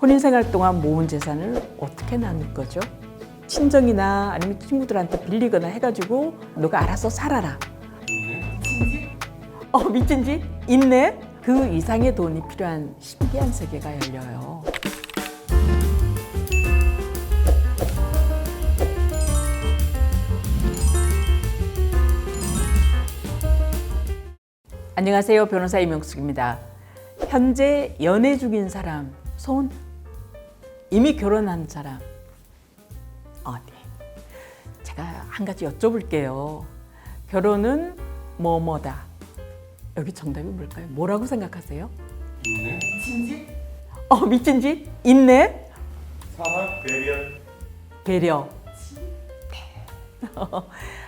혼인 생활 동안 모은 재산을 어떻게 나눌 거죠? 친정이나 아니면 친구들한테 빌리거나 해가지고 너가 알아서 살아라. 미친 집? 있네? 그 이상의 돈이 필요한 신비한 세계가 열려요. 안녕하세요. 변호사 이명숙입니다. 현재 연애 중인 사람 손? 이미 결혼한 사람? 네. 제가 한 가지 여쭤볼게요. 결혼은 뭐뭐다. 여기 정답이 뭘까요? 뭐라고 생각하세요? 있네. 미친 집? 미친 집? 있네? 사랑, 배려. 배려.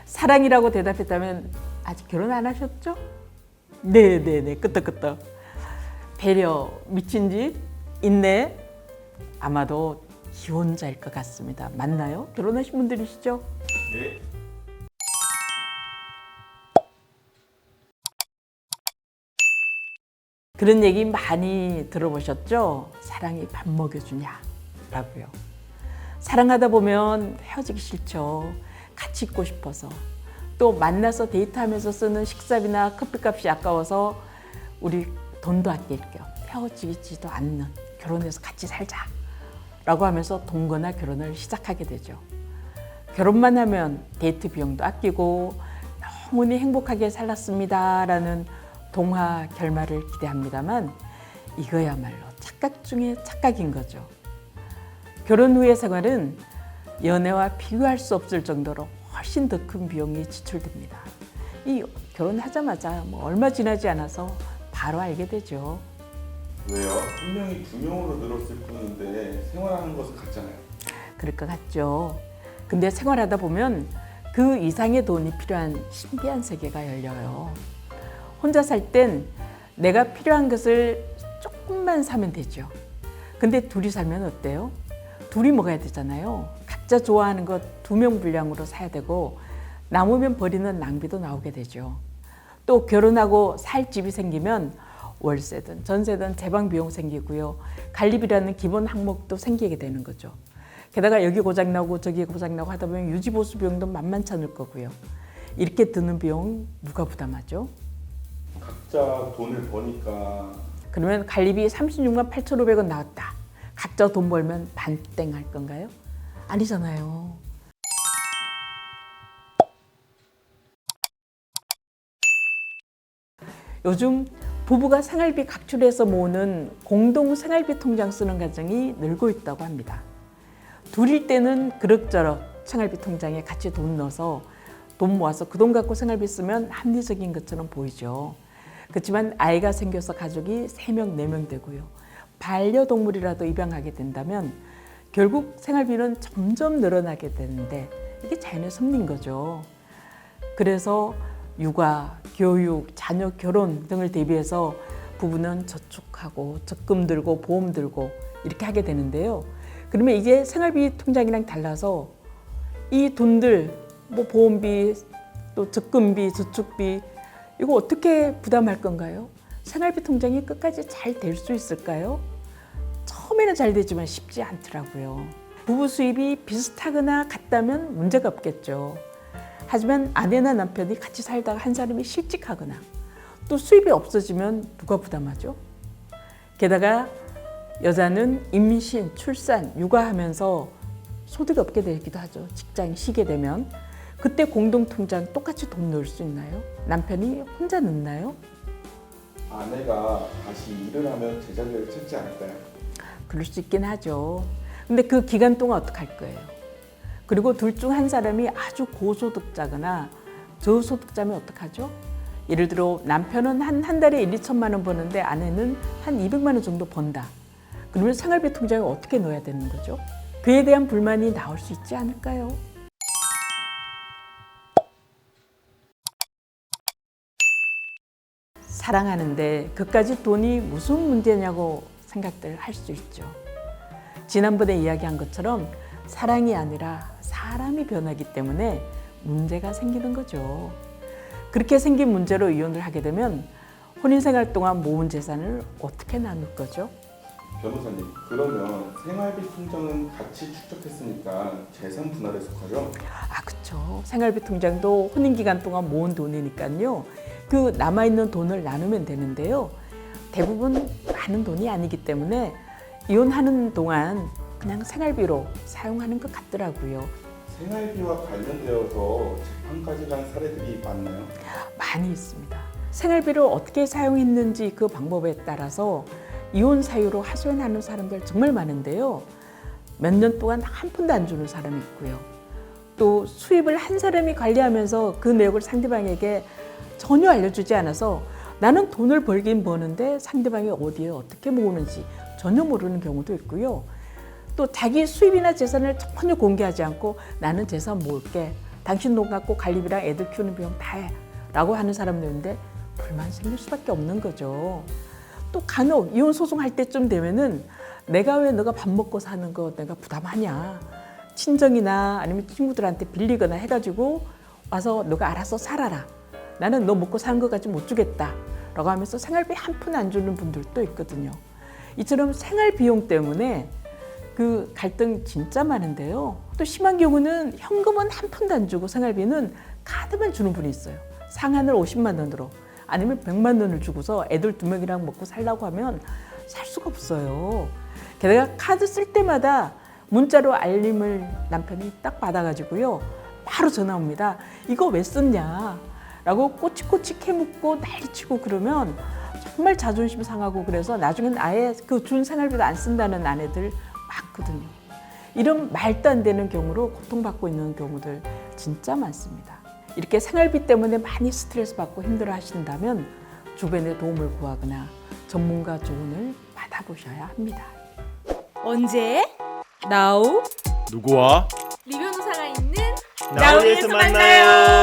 사랑이라고 대답했다면 아직 결혼 안 하셨죠? 네네네. 끄떡끄떡. 배려, 미친 집? 있네? 아마도 기혼자일 것 같습니다. 맞나요? 결혼하신 분들이시죠? 네. 그런 얘기 많이 들어보셨죠? 사랑이 밥 먹여주냐? 라고요. 사랑하다 보면 헤어지기 싫죠. 같이 있고 싶어서. 또 만나서 데이트하면서 쓰는 식사비나 커피값이 아까워서 우리 돈도 아낄 겸 헤어지지도 않는 결혼해서 같이 살자 라고 하면서 동거나 결혼을 시작하게 되죠. 결혼만 하면 데이트 비용도 아끼고 영원히 행복하게 살았습니다 라는 동화 결말을 기대합니다만 이거야말로 착각 중에 착각인 거죠. 결혼 후의 생활은 연애와 비교할 수 없을 정도로 훨씬 더 큰 비용이 지출됩니다. 이 결혼하자마자 얼마 지나지 않아서 바로 알게 되죠. 왜요? 한 명이 두 명으로 늘었을 뿐인데 생활하는 것은 같잖아요. 그럴 것 같죠. 근데 생활하다 보면 그 이상의 돈이 필요한 신비한 세계가 열려요. 혼자 살 땐 내가 필요한 것을 조금만 사면 되죠. 근데 둘이 살면 어때요? 둘이 먹어야 되잖아요. 각자 좋아하는 것 2명 분량으로 사야 되고 남으면 버리는 낭비도 나오게 되죠. 또 결혼하고 살 집이 생기면 월세든 전세든 제방 비용 생기고요. 관리비라는 기본 항목도 생기게 되는 거죠. 게다가 여기 고장나고 저기 고장나고 하다 보면 유지보수 비용도 만만치 않을 거고요. 이렇게 드는 비용 누가 부담하죠? 각자 돈을 버니까. 그러면 관리비 36만 8,500원 나왔다. 각자 돈 벌면 반땡 할 건가요? 아니잖아요. 요즘 부부가 생활비 각출해서 모으는 공동 생활비 통장 쓰는 가정이 늘고 있다고 합니다. 둘일 때는 그럭저럭 생활비 통장에 같이 돈 넣어서 돈 모아서 그 돈 갖고 생활비 쓰면 합리적인 것처럼 보이죠. 그렇지만 아이가 생겨서 가족이 3명, 4명 되고요. 반려동물이라도 입양하게 된다면 결국 생활비는 점점 늘어나게 되는데 이게 자연의 섭리인 거죠. 그래서 육아, 교육, 자녀 결혼 등을 대비해서 부부는 저축하고 적금 들고 보험 들고 이렇게 하게 되는데요. 그러면 이게 생활비 통장이랑 달라서 이 돈들 보험비, 또 적금비, 저축비 이거 어떻게 부담할 건가요? 생활비 통장이 끝까지 잘 될 수 있을까요? 처음에는 잘 되지만 쉽지 않더라고요. 부부 수입이 비슷하거나 같다면 문제가 없겠죠. 하지만 아내나 남편이 같이 살다가 한 사람이 실직하거나 또 수입이 없어지면 누가 부담하죠? 게다가 여자는 임신, 출산, 육아하면서 소득이 없게 되기도 하죠. 직장이 쉬게 되면. 그때 공동통장 똑같이 돈 넣을 수 있나요? 남편이 혼자 넣나요? 아내가 다시 일을 하면 제자리를 찾지 않을까요? 그럴 수 있긴 하죠. 근데 그 기간 동안 어떡할 거예요? 그리고 둘 중 한 사람이 아주 고소득자거나 저소득자면 어떡하죠? 예를 들어 남편은 한 달에 1-2천만 원 버는데 아내는 한 200만 원 정도 번다. 그러면 생활비 통장에 어떻게 넣어야 되는 거죠? 그에 대한 불만이 나올 수 있지 않을까요? 사랑하는데 그까지 돈이 무슨 문제냐고 생각들 할 수 있죠. 지난번에 이야기한 것처럼 사랑이 아니라 사람이 변하기 때문에 문제가 생기는 거죠. 그렇게 생긴 문제로 이혼을 하게 되면 혼인생활 동안 모은 재산을 어떻게 나눌 거죠? 변호사님, 그러면 생활비 통장은 같이 축적했으니까 재산 분할에 속하죠? 아, 그쵸. 생활비 통장도 혼인 기간 동안 모은 돈이니까요. 그 남아있는 돈을 나누면 되는데요. 대부분 많은 돈이 아니기 때문에 이혼하는 동안 그냥 생활비로 사용하는 것 같더라고요. 생활비와 관련되어서 재판까지 간 사례들이 많나요? 많이 있습니다. 생활비를 어떻게 사용했는지 그 방법에 따라서 이혼 사유로 하소연하는 사람들 정말 많은데요. 몇 년 동안 한 푼도 안 주는 사람이 있고요. 또 수입을 한 사람이 관리하면서 그 내역을 상대방에게 전혀 알려주지 않아서 나는 돈을 벌긴 버는데 상대방이 어디에 어떻게 모으는지 전혀 모르는 경우도 있고요. 또 자기 수입이나 재산을 전혀 공개하지 않고 나는 재산 모을게. 당신 돈 갖고 관리비랑 애들 키우는 비용 다 해. 라고 하는 사람도 있는데 불만 생길 수밖에 없는 거죠. 또 간혹 이혼 소송할 때쯤 되면은 내가 왜 너가 밥 먹고 사는 거 내가 부담하냐. 친정이나 아니면 친구들한테 빌리거나 해가지고 와서 너가 알아서 살아라. 나는 너 먹고 사는 것까지 못 주겠다. 라고 하면서 생활비 한 푼 안 주는 분들도 있거든요. 이처럼 생활 비용 때문에 그 갈등 진짜 많은데요. 또 심한 경우는 현금은 한 푼도 안 주고 생활비는 카드만 주는 분이 있어요. 상한을 50만 원으로 아니면 100만 원을 주고서 애들 2명이랑 먹고 살라고 하면 살 수가 없어요. 게다가 카드 쓸 때마다 문자로 알림을 남편이 딱 받아가지고요. 바로 전화 옵니다. 이거 왜 썼냐? 라고 꼬치꼬치 캐묻고 난리치고 그러면 정말 자존심 상하고 그래서 나중엔 아예 그 준 생활비도 안 쓴다는 아내들 많거든요. 이런 말도 안 되는 경우로 고통받고 있는 경우들 진짜 많습니다. 이렇게 생활비 때문에 많이 스트레스 받고 힘들어 하신다면 주변에 도움을 구하거나 전문가 조언을 받아보셔야 합니다. 언제? Now? 누구와? 리 변호사가 있는 나우에서 만나요.